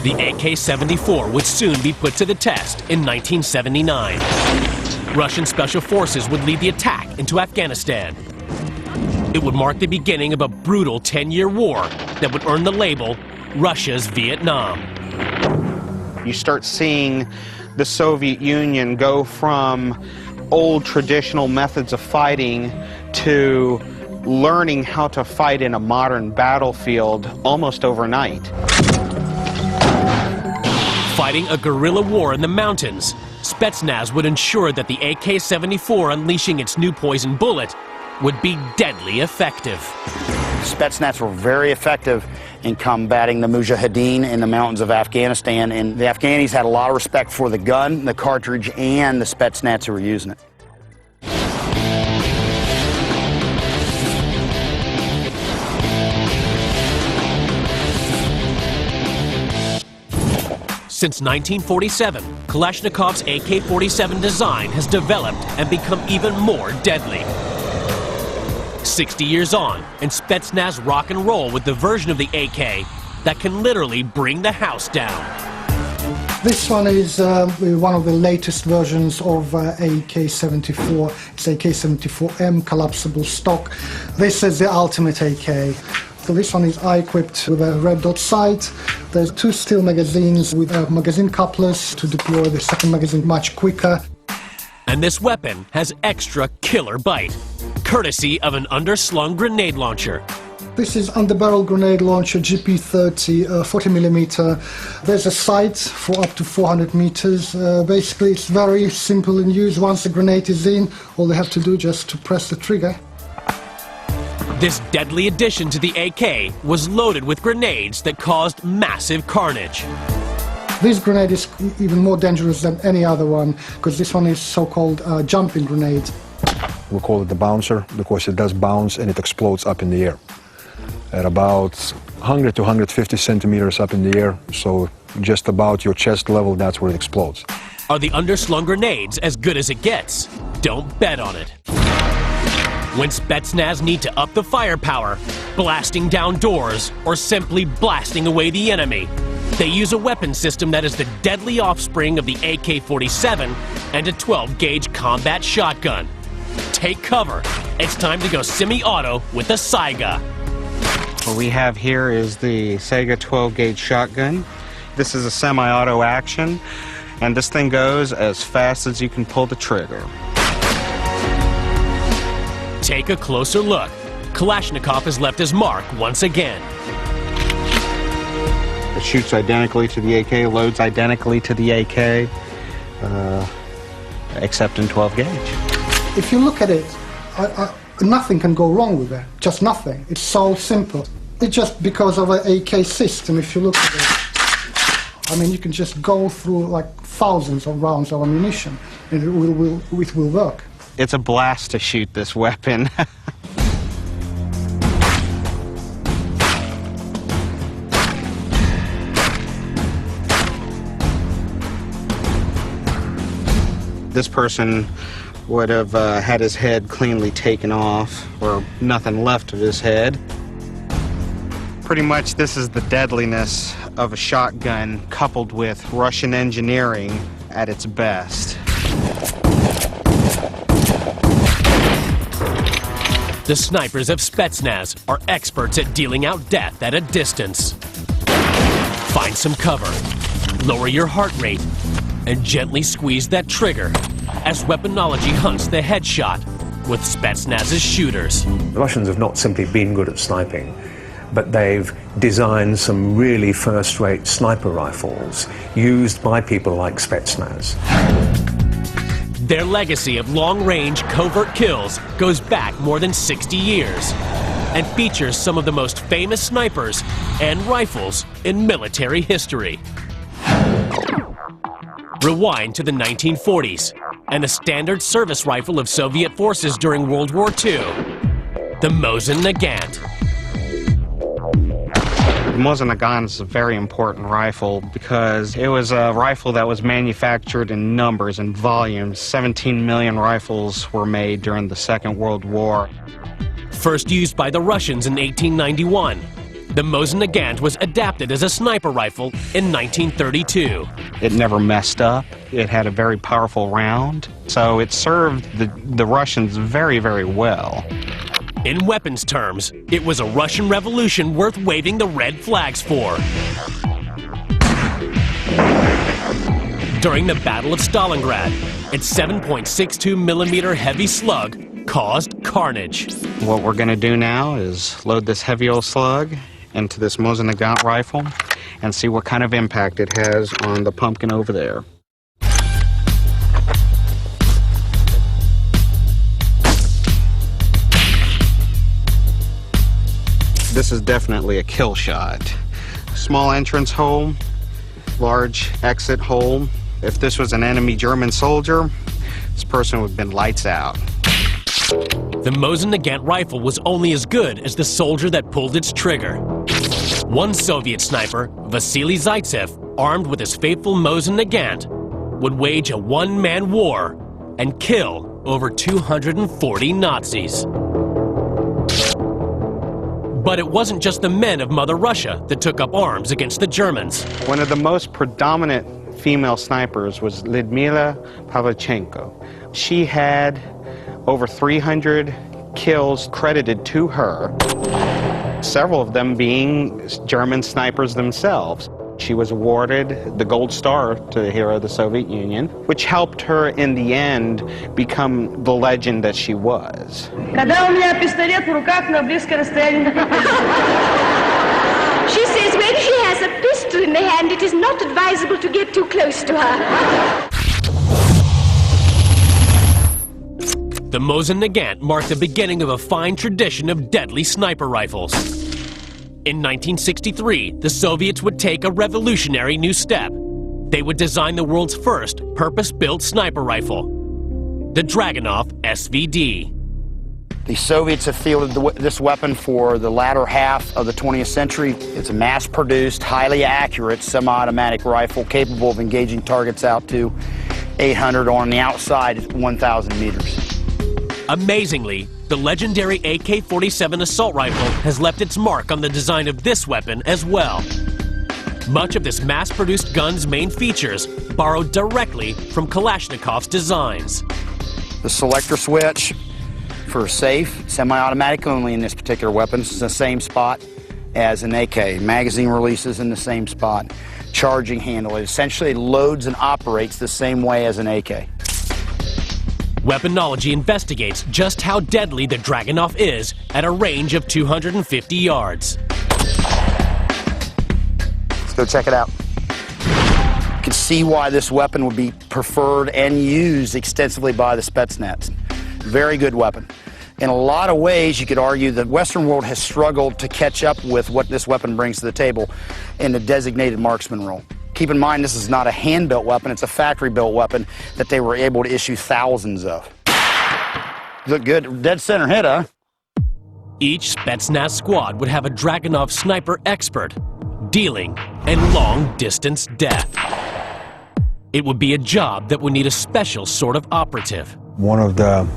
The AK-74 would soon be put to the test in 1979. Russian special forces would lead the attack into Afghanistan. It would mark the beginning of a brutal 10-year war that would earn the label Russia's Vietnam. You start seeing the Soviet Union go from old traditional methods of fighting to learning how to fight in a modern battlefield almost overnight. Fighting a guerrilla war in the mountains, Spetsnaz would ensure that the AK-74 unleashing its new poison bullet would be deadly effective. Spetsnaz were very effective in combating the Mujahideen in the mountains of Afghanistan, and the Afghanis had a lot of respect for the gun, the cartridge, and the Spetsnaz who were using it. Since 1947, Kalashnikov's AK-47 design has developed and become even more deadly. 60 years on, and Spetsnaz rock and roll with the version of the AK that can literally bring the house down. This one is one of the latest versions of AK-74. It's AK-74M collapsible stock. This is the ultimate AK. So this one is equipped with a red dot sight. There's 2 steel magazines with magazine couplers to deploy the second magazine much quicker. And this weapon has extra killer bite, courtesy of an underslung grenade launcher. This is underbarrel grenade launcher GP30, 40mm. There's a sight for up to 400 meters. Basically, it's very simple in use. Once the grenade is in, all they have to do is just to press the trigger. This deadly addition to the AK was loaded with grenades that caused massive carnage. This grenade is even more dangerous than any other one, because this one is so-called jumping grenade. We call it the bouncer because it does bounce and it explodes up in the air at about 100 to 150 centimeters up in the air, so just about your chest level, that's where it explodes. Are the underslung grenades as good as it gets? Don't bet on it. When Spetsnaz need to up the firepower, blasting down doors, or simply blasting away the enemy, they use a weapon system that is the deadly offspring of the AK-47 and a 12-gauge combat shotgun. Take cover. It's time to go semi-auto with the Saiga. What we have here is the Saiga 12-gauge shotgun. This is a semi-auto action, and this thing goes as fast as you can pull the trigger. Take a closer look. Kalashnikov has left his mark once again. It shoots identically to the AK, loads identically to the AK, except in 12 gauge. If you look at it, nothing can go wrong with it, just nothing. It's so simple. It's just because of an AK system, if you look at it. I mean, you can just go through like thousands of rounds of ammunition, and it will work. It's a blast to shoot this weapon. This person would have had his head cleanly taken off, or nothing left of his head. Pretty much this is the deadliness of a shotgun coupled with Russian engineering at its best. The snipers of Spetsnaz are experts at dealing out death at a distance. Find some cover, lower your heart rate, and gently squeeze that trigger as weaponology hunts the headshot with Spetsnaz's shooters. The Russians have not simply been good at sniping, but they've designed some really first-rate sniper rifles used by people like Spetsnaz. Their legacy of long-range covert kills goes back more than 60 years and features some of the most famous snipers and rifles in military history. Rewind to the 1940s and a standard service rifle of Soviet forces during World War II, the Mosin Nagant. The Mosin Nagant is a very important rifle because it was a rifle that was manufactured in numbers and volumes. 17 million rifles were made during the Second World War. First used by the Russians in 1891, The Mosin Nagant was adapted as a sniper rifle in 1932. It never messed up. It had a very powerful round, so it served the Russians very, very well. In weapons terms, it was a Russian Revolution worth waving the red flags for. During the Battle of Stalingrad, its 7.62 millimeter heavy slug caused carnage. What we're going to do now is load this heavy old slug into this Mosin Nagant rifle and see what kind of impact it has on the pumpkin over there. This is definitely a kill shot. Small entrance hole, large exit hole. If this was an enemy German soldier, this person would have been lights out. The Mosin Nagant rifle was only as good as the soldier that pulled its trigger. One Soviet sniper, Vasily Zaitsev, armed with his faithful Mosin Nagant, would wage a one-man war and kill over 240 Nazis. But it wasn't just the men of Mother Russia that took up arms against the Germans. One of the most predominant female snipers was Lyudmila Pavlichenko. She had over 300 kills credited to her, several of them being German snipers themselves. She was awarded the Gold Star to the hero of the Soviet Union, which helped her in the end become the legend that she was. She says when she has a pistol in the hand, it is not advisable to get too close to her. The Mosin Nagant marked the beginning of a fine tradition of deadly sniper rifles. In 1963, the Soviets would take a revolutionary new step. They would design the world's first purpose-built sniper rifle, the Dragunov SVD. The Soviets have fielded this weapon for the latter half of the 20th century. It's a mass-produced, highly accurate semi-automatic rifle capable of engaging targets out to 800 or on the outside 1,000 meters. Amazingly, the legendary AK-47 assault rifle has left its mark on the design of this weapon as well. Much of this mass-produced gun's main features borrowed directly from Kalashnikov's designs. The selector switch for safe, semi-automatic only in this particular weapon. It's the same spot as an AK. Magazine releases in the same spot. Charging handle. It essentially loads and operates the same way as an AK. Weaponology investigates just how deadly the Dragunov is at a range of 250 yards. Let's go check it out. You can see why this weapon would be preferred and used extensively by the Spetsnaz. Very good weapon. In a lot of ways, you could argue that the Western world has struggled to catch up with what this weapon brings to the table in the designated marksman role. Keep in mind, this is not a hand-built weapon, it's a factory-built weapon that they were able to issue thousands of. Look good, dead center hit, huh? Each Spetsnaz squad would have a Dragunov sniper expert, dealing and long-distance death. It would be a job that would need a special sort of operative. One of the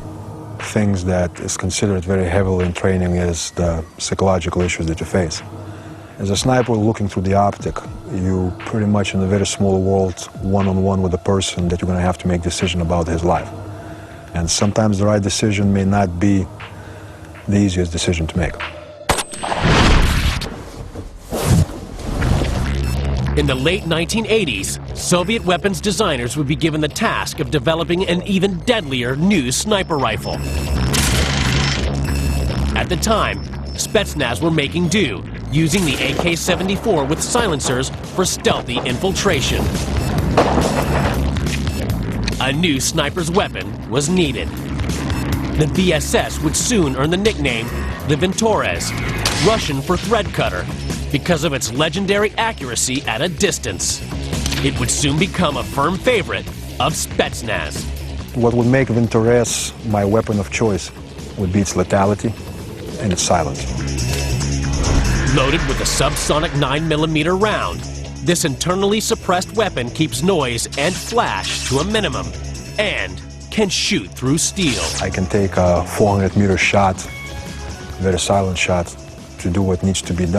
things that is considered very heavily in training is the psychological issues that you face. As a sniper looking through the optic, you pretty much in a very small world, one-on-one with a person that you're going to have to make a decision about his life. And sometimes the right decision may not be the easiest decision to make. In the late 1980s, Soviet weapons designers would be given the task of developing an even deadlier new sniper rifle. At the time, Spetsnaz were making do, using the AK-74 with silencers for stealthy infiltration. A new sniper's weapon was needed. The VSS would soon earn the nickname the Ventores, Russian for thread cutter, because of its legendary accuracy at a distance. It would soon become a firm favorite of Spetsnaz. What would make Ventores my weapon of choice would be its lethality and its silence. Loaded with a subsonic 9mm round, this internally suppressed weapon keeps noise and flash to a minimum and can shoot through steel. I can take a 400-meter shot, very silent shot, to do what needs to be done.